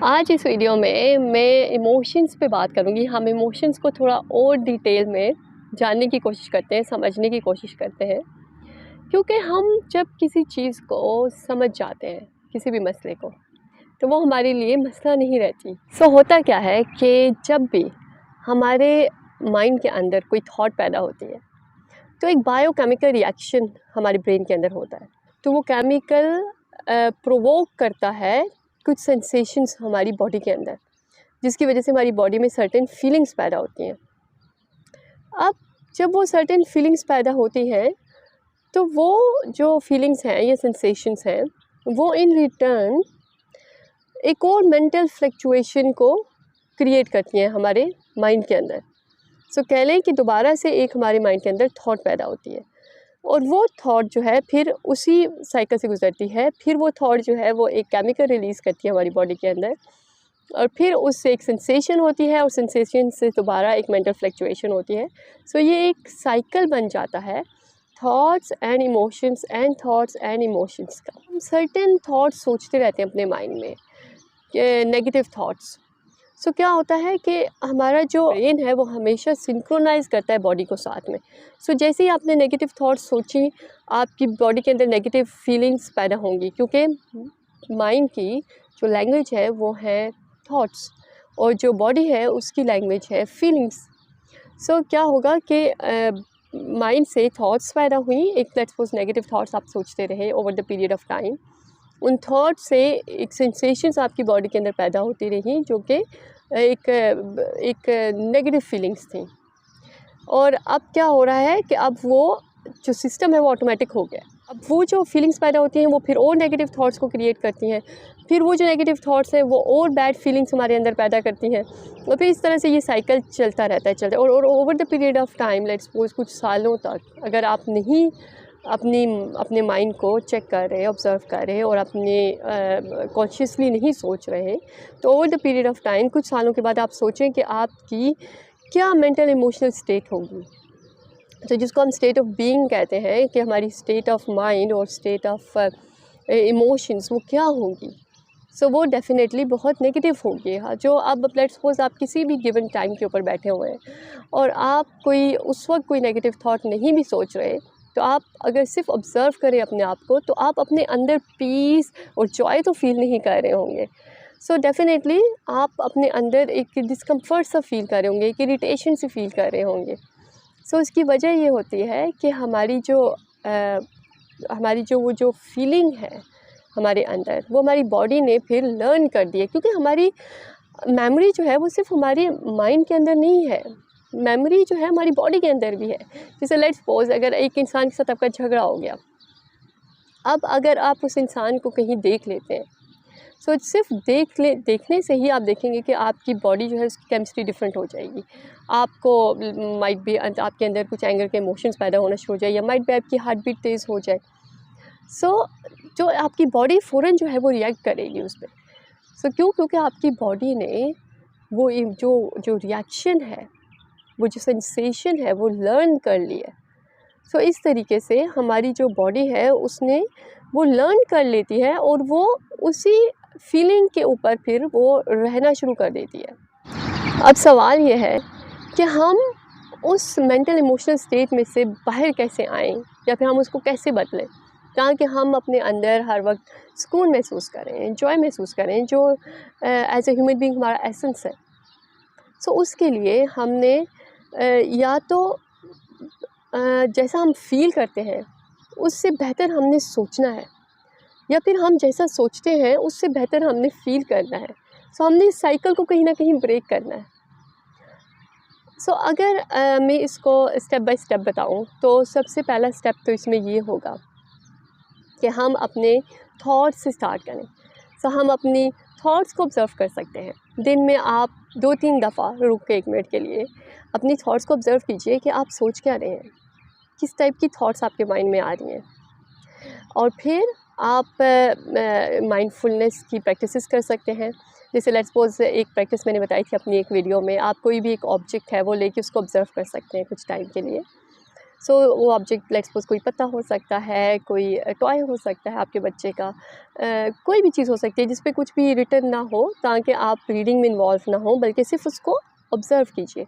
आज इस वीडियो में मैं इमोशंस पे बात करूँगी। हम इमोशंस को थोड़ा और डिटेल में जानने की कोशिश करते हैं, समझने की कोशिश करते हैं, क्योंकि हम जब किसी चीज़ को समझ जाते हैं, किसी भी मसले को, तो वो हमारे लिए मसला नहीं रहती। सो होता क्या है कि जब भी हमारे माइंड के अंदर कोई थॉट पैदा होती है, तो एक बायोकेमिकल रिएक्शन हमारे ब्रेन के अंदर होता है। तो वो केमिकल प्रोवोक करता है कुछ सेंसेशंस हमारी बॉडी के अंदर, जिसकी वजह से हमारी बॉडी में सर्टेन फीलिंग्स पैदा होती हैं। अब जब वो सर्टेन फीलिंग्स पैदा होती हैं, तो वो जो फीलिंग्स हैं या सेंसेशंस हैं, वो इन रिटर्न एक और मेंटल फ्लक्चुएशन को क्रिएट करती हैं हमारे माइंड के अंदर। सो कह लें कि दोबारा से एक हमारे माइंड के अंदर थॉट पैदा होती है, और वो थॉट जो है फिर उसी साइकिल से गुजरती है। फिर वो थॉट जो है वो एक केमिकल रिलीज़ करती है हमारी बॉडी के अंदर, और फिर उससे एक सेंसेशन होती है, और सेंसेशन से दोबारा एक मेंटल फ्लक्चुएशन होती है। सो ये एक साइकिल बन जाता है thoughts and emotions and thoughts and emotions का। हम सर्टेन थॉट्स सोचते रहते हैं अपने माइंड में, नेगेटिव थॉट्स। सो क्या होता है कि हमारा जो ब्रेन है वो हमेशा सिंक्रोनाइज़ करता है बॉडी को साथ में। सो जैसे ही आपने नेगेटिव थॉट्स सोची, आपकी बॉडी के अंदर नेगेटिव फीलिंग्स पैदा होंगी, क्योंकि माइंड की जो लैंग्वेज है वो है थॉट्स, और जो बॉडी है उसकी लैंग्वेज है फीलिंग्स। सो क्या होगा कि माइंड से थॉट्स पैदा हुई, एक लेट्स सपोज नेगेटिव थॉट्स आप सोचते रहे over the period of time. उन थॉट से एक सेंसेशंस आपकी बॉडी के अंदर पैदा होती रही, जो कि एक नेगेटिव फीलिंग्स थी। और अब क्या हो रहा है कि अब वो जो सिस्टम है वो ऑटोमेटिक हो गया। अब वो जो फीलिंग्स पैदा होती हैं वो फिर और नेगेटिव थॉट्स को क्रिएट करती हैं, फिर वो जो नेगेटिव थॉट्स हैं वो और बैड फीलिंग्स हमारे अंदर पैदा करती हैं, और फिर इस तरह से ये साइकिल चलता रहता है और over the period of time, let's suppose कुछ सालों तक अगर आप नहीं अपने माइंड को चेक कर रहे, ऑब्ज़र्व कर रहे और अपने कॉन्शियसली नहीं सोच रहे, तो over the period of time कुछ सालों के बाद आप सोचें कि आपकी क्या मेंटल इमोशनल स्टेट होगी। तो जिसको हम स्टेट ऑफ बीइंग कहते हैं, कि हमारी स्टेट ऑफ माइंड और स्टेट ऑफ इमोशंस वो क्या होंगी। सो वो डेफिनेटली बहुत नेगेटिव होगी। हाँ, जो अब लेट्स सपोज आप किसी भी गिवन टाइम के ऊपर बैठे हुए हैं और आप कोई उस वक्त कोई नेगेटिव थॉट नहीं भी सोच रहे, तो आप अगर सिर्फ ऑब्ज़र्व करें अपने आप को, तो आप अपने अंदर पीस और जॉय तो फील नहीं कर रहे होंगे। सो डेफिनेटली आप अपने अंदर एक डिस्कम्फर्ट सा फील कर रहे होंगे, एक इरिटेशन से फील कर रहे होंगे। सो इसकी वजह ये होती है कि हमारी जो वो जो फीलिंग है हमारे अंदर, वो हमारी बॉडी ने फिर लर्न कर दी है, क्योंकि हमारी मेमोरी जो है वो सिर्फ हमारे माइंड के अंदर नहीं है, मेमोरी जो है हमारी बॉडी के अंदर भी है। जैसे लेट्स सपोज अगर एक इंसान के साथ आपका झगड़ा हो गया, अब अगर आप उस इंसान को कहीं देख लेते हैं, सो सिर्फ देखने से ही आप देखेंगे कि आपकी बॉडी जो है उसकी केमिस्ट्री डिफरेंट हो जाएगी। आपको माइट भी आपके अंदर कुछ एंगर के इमोशंस पैदा होना शुरू हो जाए, या माइट भी आपकी हार्ट बीट तेज़ हो जाए। सो जो आपकी बॉडी फ़ौरन जो है वो रिएक्ट करेगी उस पर। सो क्योंकि आपकी बॉडी ने वो जो रिएक्शन है, वो जो सेंसेशन है वो लर्न कर ली है। सो इस तरीके से हमारी जो बॉडी है उसने वो लर्न कर लेती है, और वो उसी फीलिंग के ऊपर फिर वो रहना शुरू कर देती है। अब सवाल ये है कि हम उस मेंटल इमोशनल स्टेट में से बाहर कैसे आएँ, या फिर हम उसको कैसे बदलें, ताकि हम अपने अंदर हर वक्त सुकून महसूस करें, जॉय महसूस करें, जो एज ए ह्यूमन बीइंग हमारा एसेंस है। सो उसके लिए हमने या तो जैसा हम फील करते हैं उससे बेहतर हमने सोचना है, या फिर हम जैसा सोचते हैं उससे बेहतर हमने फील करना है। सो हमने इस साइकिल को कहीं ना कहीं ब्रेक करना है। सो अगर मैं इसको स्टेप बाय स्टेप बताऊं, तो सबसे पहला स्टेप तो इसमें ये होगा कि हम अपने थॉट्स से स्टार्ट करें। सो हम अपनी थॉट्स को ऑब्ज़र्व कर सकते हैं। दिन में आप 2-3 दफ़ा रुक के 1 मिनट के लिए अपनी थॉट्स को ऑब्ज़र्व कीजिए कि आप सोच क्या रहे हैं, किस टाइप की थॉट्स आपके माइंड में आ रही हैं। और फिर आप माइंडफुलनेस की प्रैक्टिसेस कर सकते हैं। जैसे लेट्स सपोज एक प्रैक्टिस मैंने बताई थी अपनी एक वीडियो में, आप कोई भी एक ऑब्जेक्ट है वो लेके उसको ऑब्ज़र्व कर सकते हैं कुछ टाइम के लिए। सो वो ऑब्जेक्ट लेट्स सपोज कोई पत्ता हो सकता है, कोई टॉय हो सकता है आपके बच्चे का, कोई भी चीज़ हो सकती है जिस पे कुछ भी रिटन ना हो, ताकि आप रीडिंग में इन्वॉल्व ना हो, बल्कि सिर्फ उसको ऑब्ज़र्व कीजिए।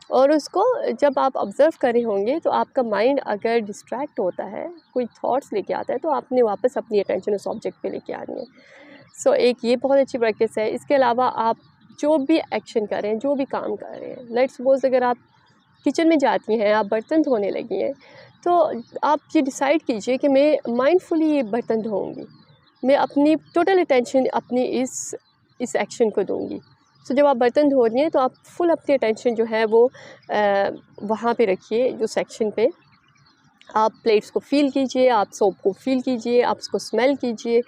और उसको जब आप ऑब्ज़र्व कर रहे होंगे तो आपका माइंड अगर डिस्ट्रैक्ट होता है, कोई थॉट्स लेके आता है, तो आपने वापस अपनी अटेंशन उस ऑब्जेक्ट पे लेके आनी है। सो एक ये बहुत अच्छी प्रैक्टिस है। इसके अलावा आप जो भी एक्शन कर रहे हैं, जो भी काम कर रहे हैं, लेट्स सपोज़ अगर आप किचन में जाती हैं, आप बर्तन धोने लगी हैं, तो आप ये डिसाइड कीजिए कि मैं माइंडफुली ये बर्तन धोऊँगी। मैं अपनी टोटल अटेंशन अपनी इस एक्शन को दूँगी। सो जब आप बर्तन धो रही हैं तो आप फुल अपनी अटेंशन जो है वो वहाँ पे रखिए, उस एक्शन पे। आप प्लेट्स को फ़ील कीजिए, आप सोप को फ़ील कीजिए, आप उसको स्मेल कीजिए,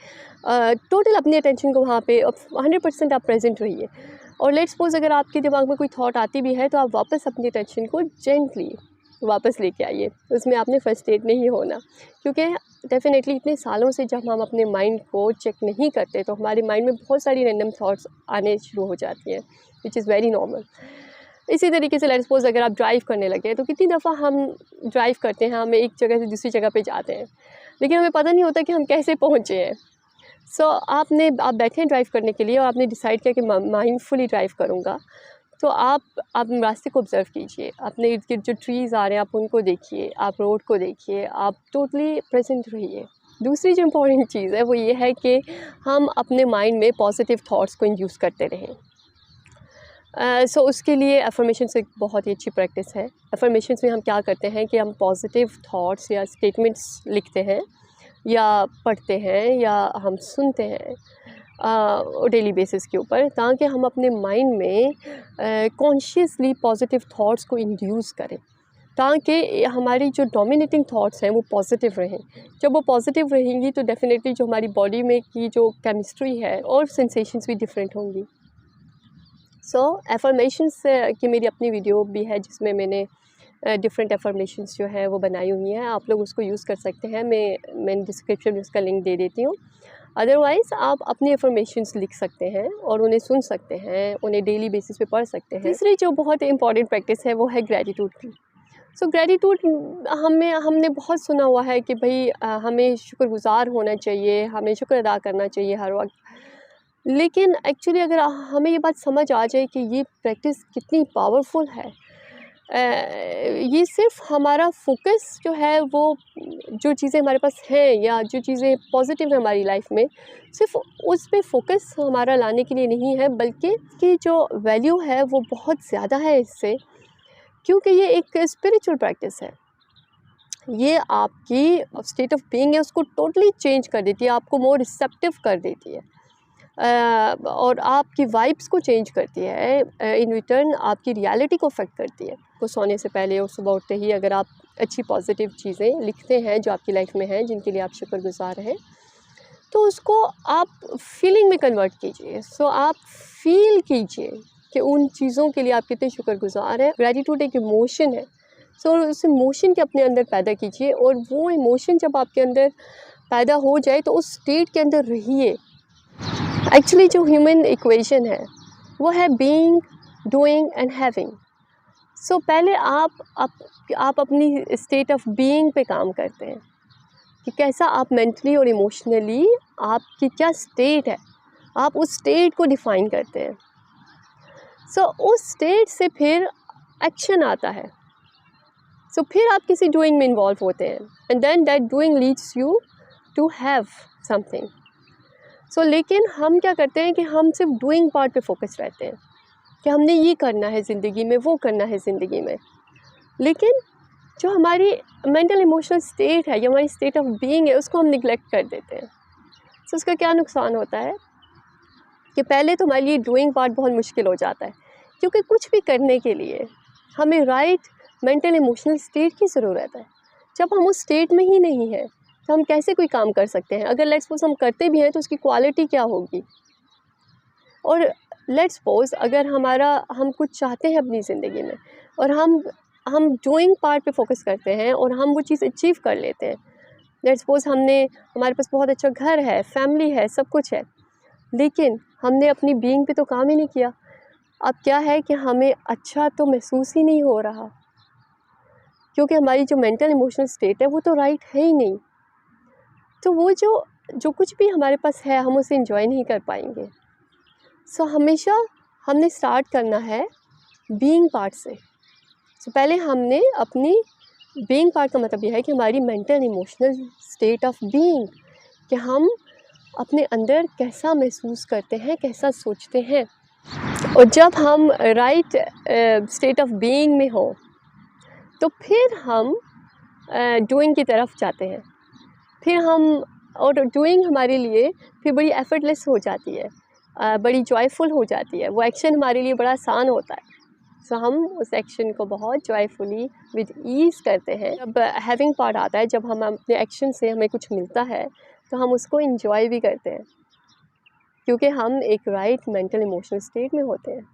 टोटल अपनी अटेंशन को वहाँ पे 100% आप प्रेज़ेंट रहिए। और लेट्स सपोज़ अगर आपके दिमाग में कोई थॉट आती भी है, तो आप वापस अपनी अटेंशन को जेंटली वापस लेके आइए, उसमें आपने फ्रस्ट्रेट नहीं होना। क्योंकि डेफ़िनेटली इतने सालों से जब हम अपने माइंड को चेक नहीं करते, तो हमारे माइंड में बहुत सारी रैंडम थॉट्स आने शुरू हो जाती हैं, व्हिच इज़ वेरी नॉर्मल। इसी तरीके से लेट्स सपोज़ अगर आप ड्राइव करने लगे, तो कितनी दफ़ा हम ड्राइव करते हैं, हम एक जगह से दूसरी जगह पे जाते हैं, लेकिन हमें पता नहीं होता कि हम कैसे पहुँचे हैं। सो आप बैठे हैं ड्राइव करने के लिए और आपने डिसाइड किया कि माइंडफुली ड्राइव करूँगा, तो आप रास्ते को ऑब्ज़र्व कीजिए, अपने इर्द-गिर्द जो ट्रीज़ आ रहे हैं आप उनको देखिए, आप रोड को देखिए, आप टोटली प्रेज़ेंट रहिए। दूसरी जो इम्पोर्टेंट चीज़ है वो ये है कि हम अपने माइंड में पॉज़िटिव थॉट्स को इंड्यूस करते रहें। सो उसके लिए अफ़र्मेशंस एक बहुत ही अच्छी प्रैक्टिस है। अफ़र्मेशंस में हम क्या करते हैं कि हम पॉज़िटिव थॉट्स या स्टेटमेंट्स लिखते हैं, या पढ़ते हैं, या हम सुनते हैं डेली बेसिस के ऊपर, ताकि हम अपने माइंड में कॉन्शियसली पॉज़िटिव थॉट्स को इंड्यूस करें, ताकि हमारी जो डोमिनेटिंग थॉट्स हैं वो पॉज़िटिव रहें। जब वो पॉज़िटिव रहेंगी तो डेफ़िनेटली जो हमारी बॉडी में की जो केमिस्ट्री है और सेंसेशंस भी डिफरेंट होंगी। सो एफ़र्मेशंस की मेरी अपनी वीडियो भी है, जिसमें मैंने डिफरेंट एफ़र्मेशंस जो है वो बनाई हुई हैं, आप लोग उसको यूज़ कर सकते हैं। मैंने डिस्क्रिप्शन में उसका लिंक दे देती हूँ। अदरवाइज़ आप अपनी एफ़र्मेशंस लिख सकते हैं और उन्हें सुन सकते हैं, उन्हें डेली बेसिस पे पढ़ सकते हैं। तीसरी जो बहुत इम्पॉर्टेंट प्रैक्टिस है वो है ग्रैटिट्यूड की। सो ग्रैटिट्यूड हमने बहुत सुना हुआ है कि भई हमें शुक्रगुज़ार होना चाहिए, हमें शुक्र अदा करना चाहिए हर वक़्त। लेकिन एक्चुअली अगर हमें ये बात समझ आ जाए कि ये प्रैक्टिस कितनी पावरफुल है, ये सिर्फ हमारा फोकस जो है वो, जो चीज़ें हमारे पास हैं या जो चीज़ें पॉजिटिव है हमारी लाइफ में, सिर्फ उस पे फोकस हमारा लाने के लिए नहीं है, बल्कि कि जो वैल्यू है वो बहुत ज़्यादा है इससे, क्योंकि ये एक स्पिरिचुअल प्रैक्टिस है। ये आपकी स्टेट ऑफ बीइंग है उसको टोटली चेंज कर देती है, आपको मोर रिसेप्टिव कर देती है, और आपकी वाइब्स को चेंज करती है, इन रिटर्न आपकी रियलिटी को अफेक्ट करती है। तो सोने से पहले और सुबह उठते ही अगर आप अच्छी पॉजिटिव चीज़ें लिखते हैं जो आपकी लाइफ में हैं, जिनके लिए आप शुक्रगुज़ार हैं, तो उसको आप फीलिंग में कन्वर्ट कीजिए। सो आप फील कीजिए कि उन चीज़ों के लिए आप कितने शुक्रगुज़ार हैं। ग्रैटिट्यूड एक इमोशन है, सो उस इमोशन के अपने अंदर पैदा कीजिए, और वो इमोशन जब आपके अंदर पैदा हो जाए तो उस स्टेट के अंदर रहिए। एक्चुअली जो ह्यूमन इक्वेशन है वो है बीइंग, डूइंग एंड हैविंग। सो पहले आप अपनी स्टेट ऑफ बीइंग पे काम करते हैं कि कैसा आप मेंटली और इमोशनली, आपकी क्या स्टेट है, आप उस स्टेट को डिफ़ाइन करते हैं। सो उस स्टेट से फिर एक्शन आता है, सो फिर आप किसी डूइंग में इन्वॉल्व होते हैं, and then that doing leads you to have something. So लेकिन हम क्या करते हैं कि हम सिर्फ डूइंग पार्ट पे फोकस रहते हैं कि हमने ये करना है ज़िंदगी में, वो करना है ज़िंदगी में, लेकिन जो हमारी मेंटल इमोशनल स्टेट है या हमारी स्टेट ऑफ बीइंग है उसको हम निगलेक्ट कर देते हैं। सो उसका क्या नुकसान होता है कि पहले तो हमारे लिए डूइंग पार्ट बहुत मुश्किल हो जाता है, क्योंकि कुछ भी करने के लिए हमें राइट मेंटल इमोशनल स्टेट की ज़रूरत है। जब हम उस स्टेट में ही नहीं हैं तो हम कैसे कोई काम कर सकते हैं? अगर लेट्स सपोज़ हम करते भी हैं तो उसकी क्वालिटी क्या होगी? और लेट्स सपोज़ अगर हम कुछ चाहते हैं अपनी ज़िंदगी में, और हम डूइंग पार्ट पे फोकस करते हैं और हम वो चीज़ अचीव कर लेते हैं। लेट्स सपोज़ हमारे पास बहुत अच्छा घर है, फैमिली है, सब कुछ है, लेकिन हमने अपनी बीइंग पे तो काम ही नहीं किया। अब क्या है कि हमें अच्छा तो महसूस ही नहीं हो रहा, क्योंकि हमारी जो मेंटल इमोशनल स्टेट है वो तो राइट है ही नहीं। तो वो जो कुछ भी हमारे पास है हम उसे एंजॉय नहीं कर पाएंगे। सो हमेशा हमने स्टार्ट करना है बीइंग पार्ट से। सो पहले हमने अपनी बीइंग पार्ट का मतलब यह है कि हमारी mental emotional state of being, कि हम अपने अंदर कैसा महसूस करते हैं, कैसा सोचते हैं। और जब हम राइट स्टेट ऑफ बीइंग में हो तो फिर हम डूइंग की तरफ जाते हैं। फिर हम और डूइंग हमारे लिए फिर बड़ी एफर्टलेस हो जाती है, बड़ी जॉयफुल हो जाती है। वो एक्शन हमारे लिए बड़ा आसान होता है। सो हम उस एक्शन को बहुत जॉयफुली विद ईज़ करते हैं। जब हैविंग पार्ट आता है, जब हम अपने एक्शन से हमें कुछ मिलता है तो हम उसको इंजॉय भी करते हैं, क्योंकि हम एक राइट मेंटल इमोशनल स्टेट में होते हैं।